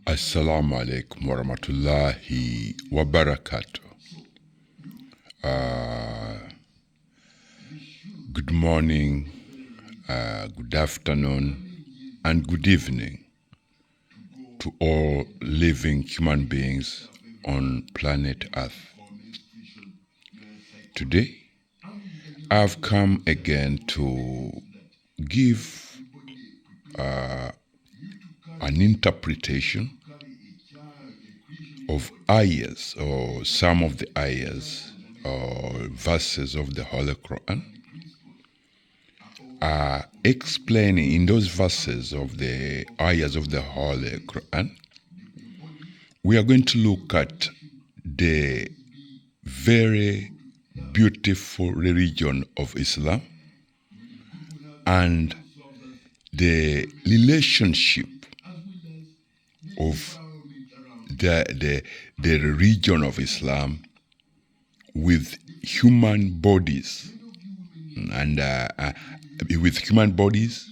Assalamu alaikum warahmatullahi wabarakatuh. Good morning, good afternoon, and good evening to all living human beings on planet Earth. Today, I've come again to give an interpretation of ayahs, or some of the ayahs or verses of the Holy Quran, explaining in those verses of the ayahs of the Holy Quran. We are going to look at the very beautiful religion of Islam and the relationship of the religion of Islam with human bodies, and with human bodies,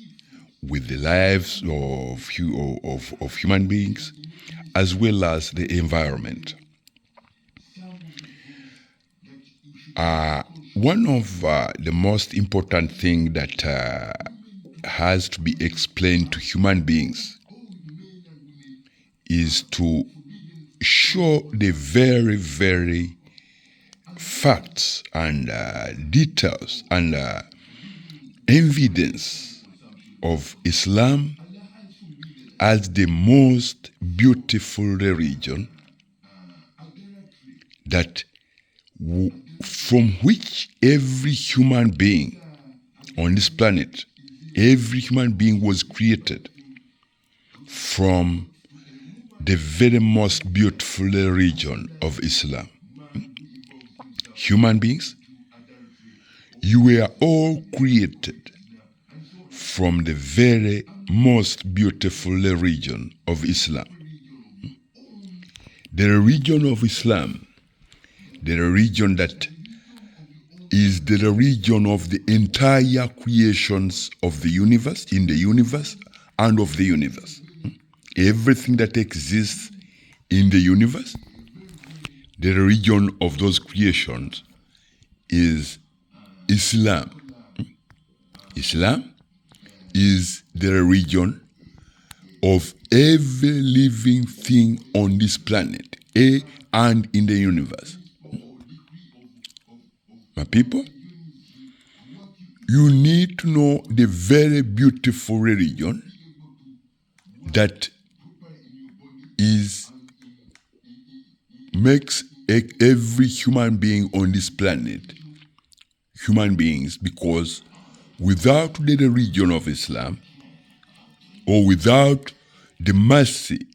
with the lives of human beings, as well as the environment. One of the most important things that has to be explained to human beings is to show the very, very facts and details and evidence of Islam as the most beautiful religion that from which every human being on this planet, every human being was created from the very most beautiful religion of Islam. Human beings, you were all created from the very most beautiful religion of Islam. The religion of Islam, the religion that is the religion of the entire creations of the universe, in the universe, and of the universe. Everything that exists in the universe, the religion of those creations is Islam. Islam is the religion of every living thing on this planet and in the universe. My people, you need to know the very beautiful religion that makes every human being on this planet human beings, because without the religion of Islam, or without the mercy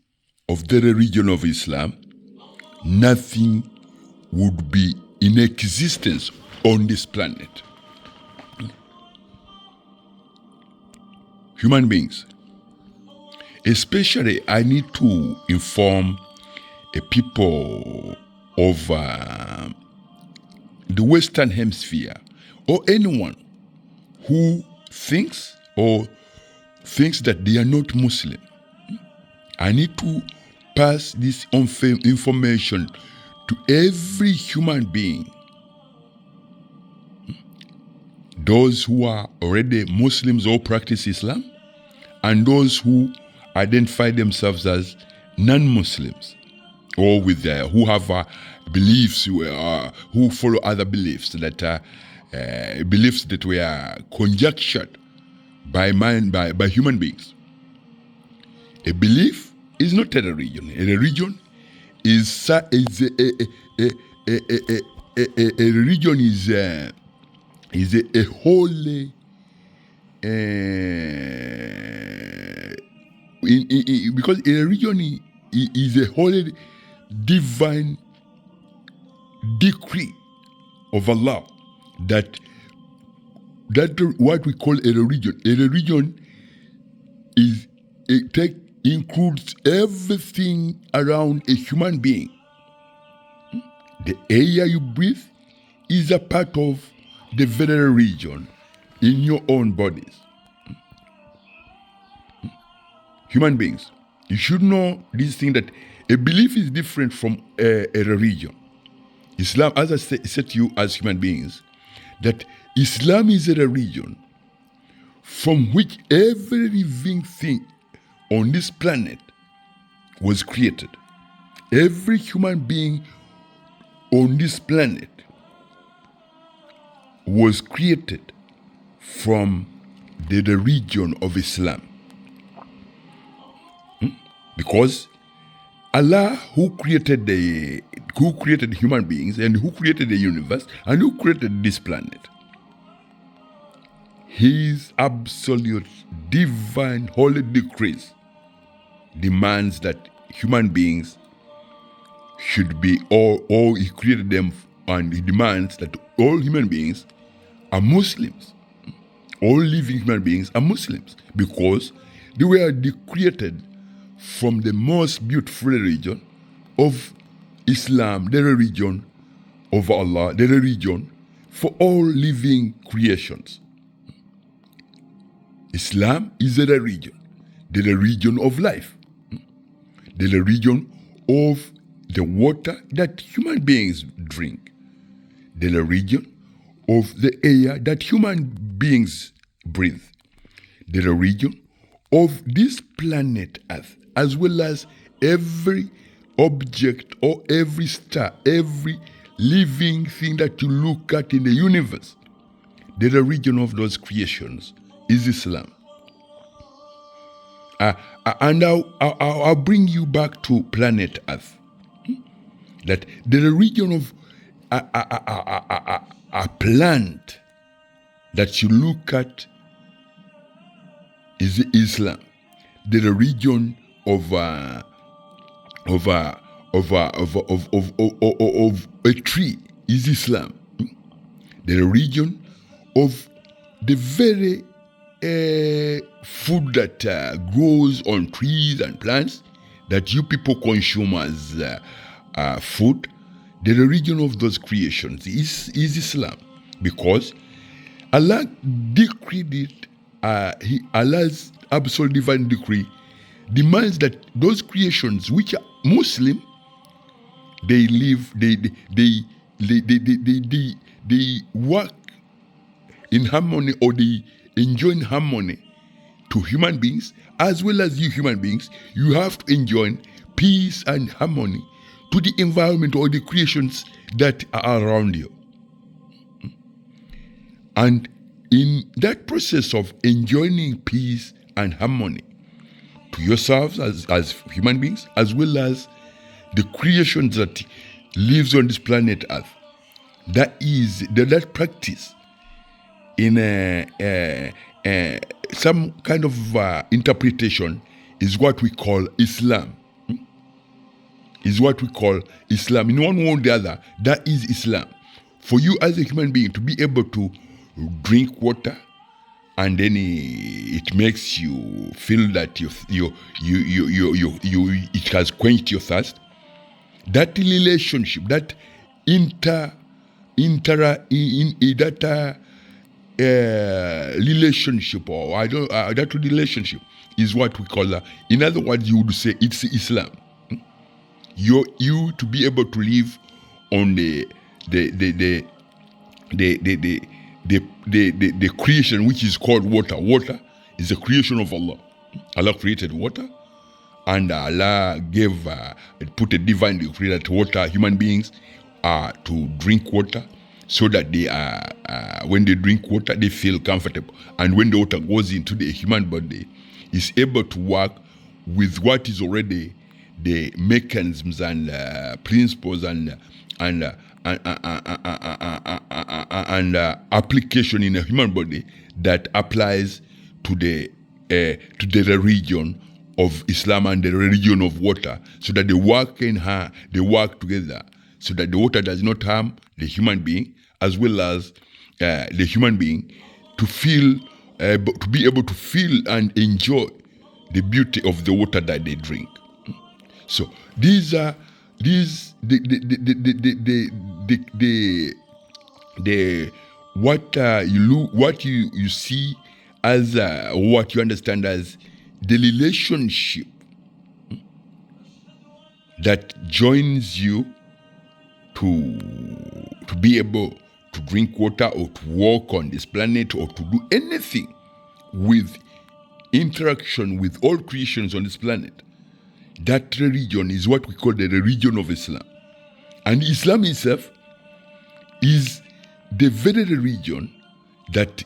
of the religion of Islam, nothing would be in existence on this planet. Human beings. Especially, I need to inform a people of the Western Hemisphere, or anyone who thinks that they are not Muslim. I need to pass this information to every human being. Those who are already Muslims or practice Islam, and those who identify themselves as non-Muslims, or with who have beliefs, who follow other beliefs that beliefs that were conjectured by human beings. A belief is not a religion. A religion is a religion is a holy because a religion is a holy divine decree of Allah that what we call a religion. A religion includes everything around a human being. The air you breathe is a part of the very religion in your own bodies. Human beings, You should know this thing that a belief is different from a religion. Islam, as I said to you as human beings, that Islam is a religion from which every living thing on this planet was created. Every human being on this planet was created from the religion of Islam. Because Allah, who created human beings and who created the universe and who created this planet, His absolute divine holy decrees demands that human beings should be all He created them, and He demands that all human beings are Muslims. All living human beings are Muslims because they were created from the most beautiful religion of Islam, the religion of Allah, the religion for all living creations. Islam is the religion of life, the religion of the water that human beings drink, the religion of the air that human beings breathe, the religion of this planet Earth, as well as every object or every star, every living thing that you look at in the universe. The religion of those creations is Islam. And I'll bring you back to planet Earth. That the religion of a plant that you look at is Islam. The religion of a tree is Islam. The religion of the very food that grows on trees and plants that you people consume as food, the religion of those creations is Islam, because Allah decreed it. Allah's absolute divine decree demands that those creations which are Muslim, they live, they work in harmony, or they enjoy in harmony to human beings, as well as you human beings. You have to enjoy peace and harmony to the environment or the creations that are around you. And in that process of enjoying peace and harmony to yourselves as human beings, as well as the creations that lives on this planet Earth, that practice in some kind of interpretation is what we call Islam. Is what we call Islam. In one way or the other, that is Islam. For you as a human being to be able to drink water, and then it makes you feel that it has quenched your thirst. That relationship, that relationship, or that relationship is what we call. In other words, you would say it's Islam. You to be able to live on the creation which is called water. Water is a creation of Allah. Allah created water, and Allah put a divine decree that water, human beings are to drink water, so that they when they drink water, they feel comfortable. And when the water goes into the human body, is able to work with what is already the mechanisms and principles and application in a human body that applies to the religion of Islam and the religion of water, so that they work together, so that the water does not harm the human being, as well as the human being to be able to feel and enjoy the beauty of the water that they drink. So these are what you see as what you understand as the relationship that joins you to be able to drink water or to walk on this planet or to do anything with interaction with all creations on this planet. That religion is what we call the religion of Islam. And Islam itself is the very religion that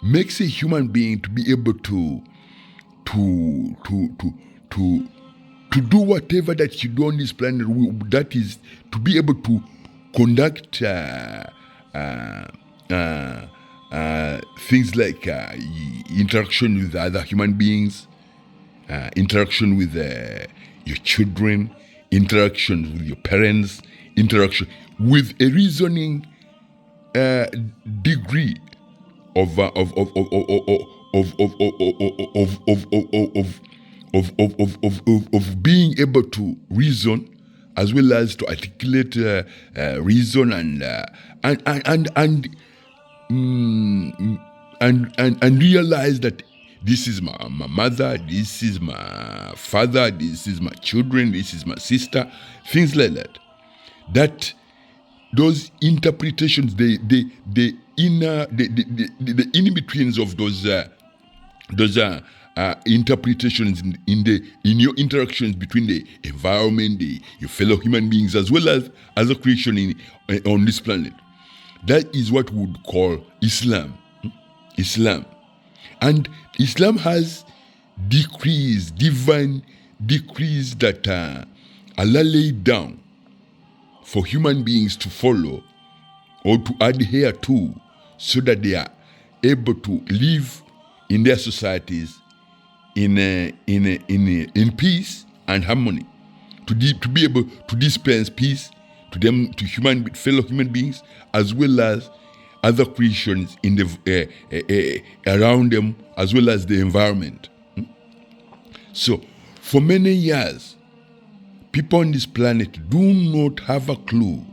makes a human being to be able to do whatever that you do on this planet. That is to be able to conduct things like interaction with other human beings, interaction with your children, interaction with your parents, interaction with a reasoning degree of being able to reason, as well as to articulate reason and realize that this is my mother, this is my father, this is my children, this is my sister, things like that. That those interpretations, the in-betweens of those interpretations in your interactions between the environment, your fellow human beings, as well as other creation on this planet. That is what we would call Islam. Islam. And Islam has decrees, divine decrees that Allah laid down for human beings to follow or to adhere to, so that they are able to live in their societies in peace and harmony, to be able to dispense peace to them, to fellow human beings, as well as other creations in the around them, as well as the environment. So, for many years, people on this planet do not have a clue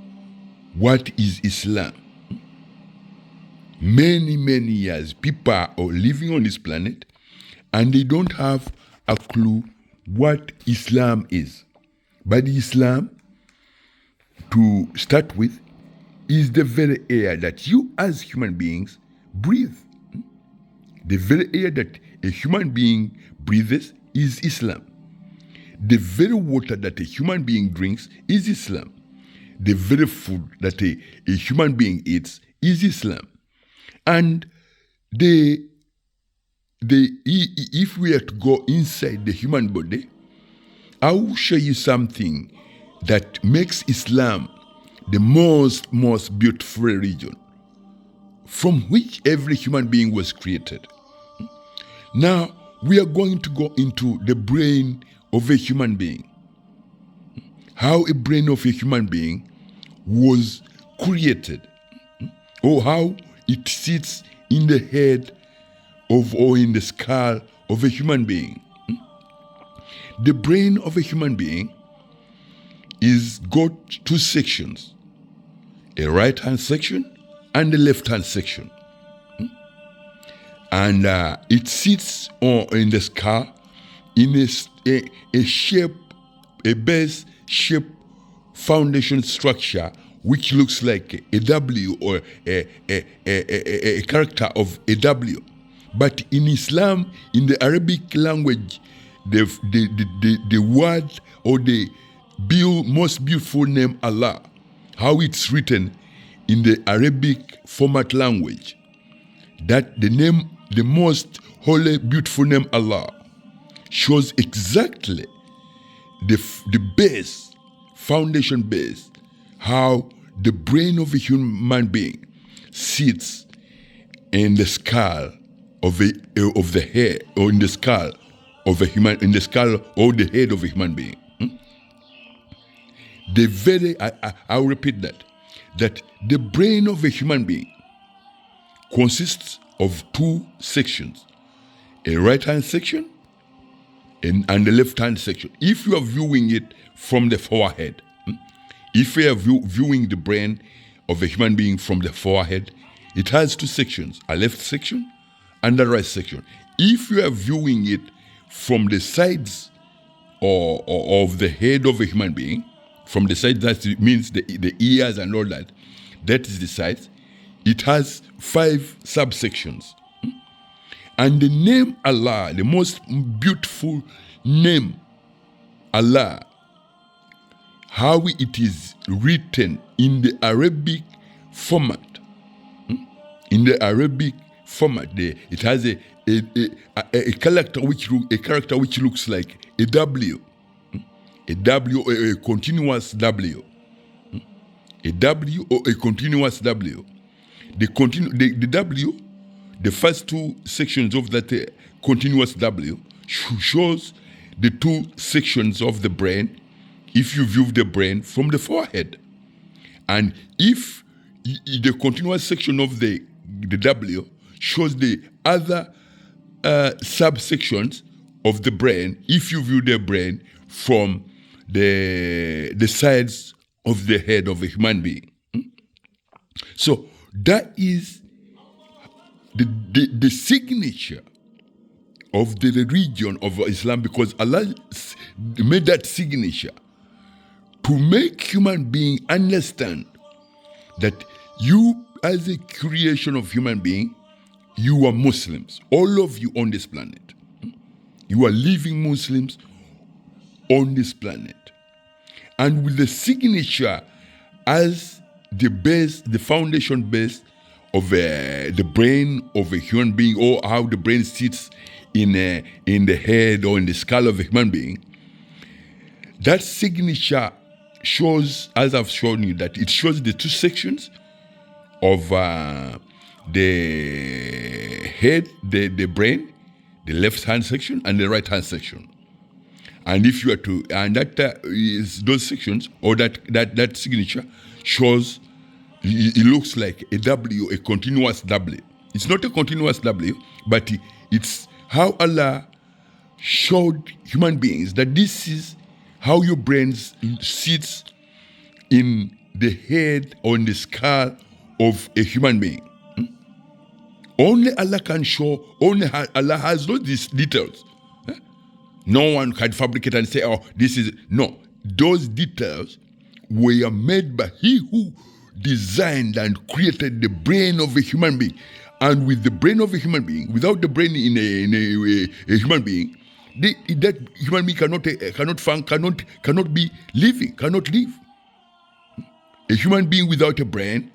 what is Islam. Many years, people are living on this planet and they don't have a clue what Islam is. But Islam, to start with, is the very air that you as human beings breathe. The very air that a human being breathes is Islam. The very water that a human being drinks is Islam. The very food that a human being eats is Islam. And if we are to go inside the human body, I will show you something that makes Islam the most beautiful religion from which every human being was created. Now, we are going to go into the brain of a human being. How a brain of a human being was created, or how it sits in the head or in the skull of a human being. The brain of a human being is got two sections, a right-hand section and a left-hand section. And it sits in the skull in a shape, a base shape foundation structure which looks like a W or a character of a W. But in Islam, in the Arabic language, the word or the most beautiful name Allah, how it's written in the Arabic format language, that the most holy, beautiful name Allah shows exactly the base, foundation base, how the brain of a human being sits in the skull of the head, or in the skull of a human, in the skull or the head of a human being. I'll repeat that the brain of a human being consists of two sections, a right-hand section and a left-hand section. If you are viewing it from the forehead, if you are viewing the brain of a human being from the forehead, it has two sections, a left section and a right section. If you are viewing it from the sides or of the head of a human being, from the side, that means the ears and all that, that is the size. It has 5 subsections. And the name Allah, the most beautiful name, Allah, how it is written in the Arabic format. In the Arabic format, it has a character which looks like a W, a continuous W, a W or a continuous W. The W, the first 2 sections of that continuous W shows the 2 sections of the brain if you view the brain from the forehead. And if the continuous section of the W shows the other subsections of the brain if you view the brain from the sides of the head of a human being. So that is the signature of the religion of Islam, because Allah made that signature to make human being understand that you, as a creation of human being, you are Muslims. All of you on this planet. You are living Muslims on this planet. And with the signature as the base, the foundation base of the brain of a human being, or how the brain sits in the head or in the skull of a human being, that signature shows, as I've shown you, that it shows the 2 sections of the head, the brain, the left-hand section and the right-hand section. And if you are to, and that is those sections, or that signature shows, it looks like a W, a continuous W. It's not a continuous W, but it's how Allah showed human beings that this is how your brain sits in the head or in the skull of a human being. Only Allah can show, only Allah has all these details. No one can fabricate and say, oh, this is, no. Those details were made by He who designed and created the brain of a human being. And with the brain of a human being, without the brain in a human being, that human being cannot be living, cannot live. A human being without a brain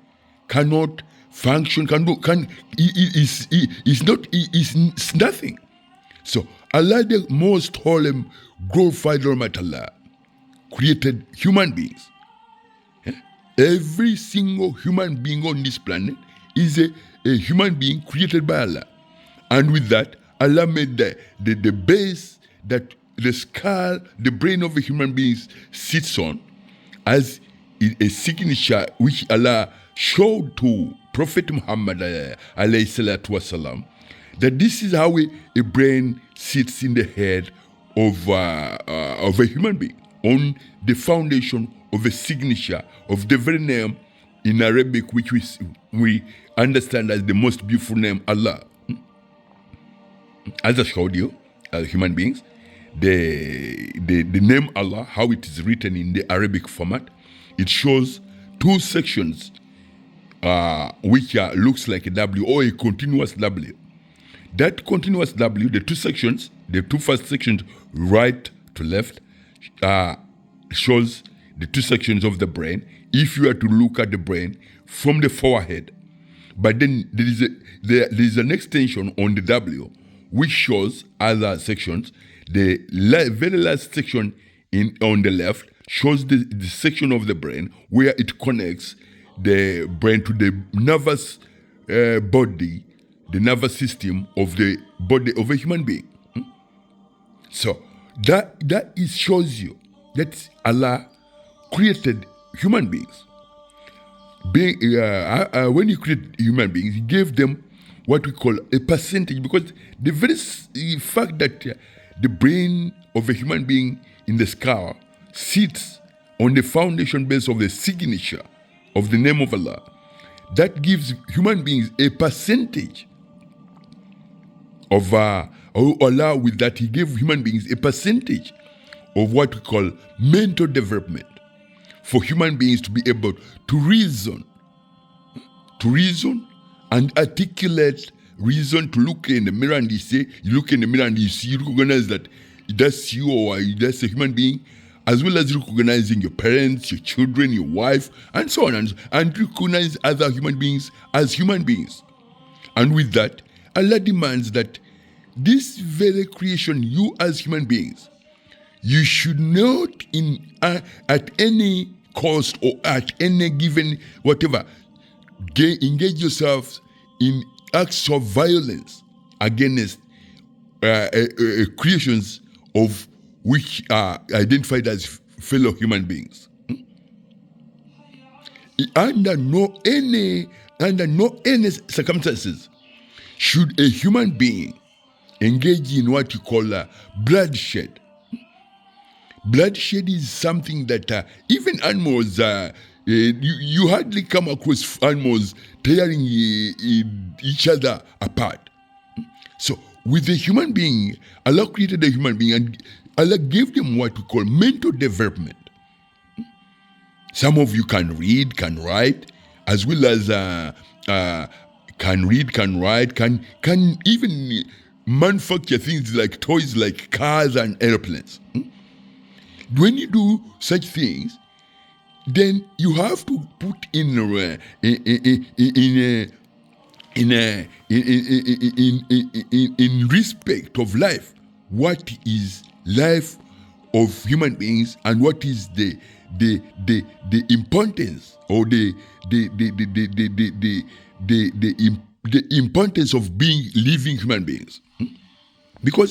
cannot function, is nothing. So Allah, the most holy, glorified Almighty Allah, created human beings. Every single human being on this planet is a human being created by Allah. And with that, Allah made the base that the skull, the brain of a human being sits on, as a signature which Allah showed to Prophet Muhammad alayhi salatu wasalam, that this is how a brain sits in the head of a human being, on the foundation of a signature of the very name in Arabic which we understand as the most beautiful name, Allah. As I showed you, as human beings, the name Allah, how it is written in the Arabic format, it shows 2 sections which looks like a W or a continuous W. That continuous W, the 2 sections, the 2 first sections, right to left, shows the 2 sections of the brain, if you are to look at the brain from the forehead. But then there is an extension on the W, which shows other sections. The very last section on the left shows the section of the brain where it connects the brain to the nervous body, the nervous system of the body of a human being. So that shows you that Allah created human beings. When He created human beings, He gave them what we call a percentage, because the very fact that the brain of a human being in the skull sits on the foundation base of the signature of the name of Allah, that gives human beings a percentage of Allah. With that, He gave human beings a percentage of what we call mental development for human beings to be able to reason and articulate reason, to look in the mirror and you look in the mirror and you recognize that that's you or that's a human being, as well as recognizing your parents, your children, your wife, and so on, and recognize other human beings as human beings. And with that, Allah demands that this very creation, you as human beings, you should not at any cost or at any given whatever, engage yourselves in acts of violence against creations of which are identified as fellow human beings. Under no any circumstances should a human being engage in what you call bloodshed. Bloodshed is something that even animals, you hardly come across animals tearing each other apart. So with the human being, Allah created a human being and Allah gave them what we call mental development. Some of you can read, can write, as well as can read, can write, can even manufacture things like toys like cars and airplanes. When you do such things, then you have to put in respect of life what is life of human beings and what is the importance or the importance of being living human beings. Because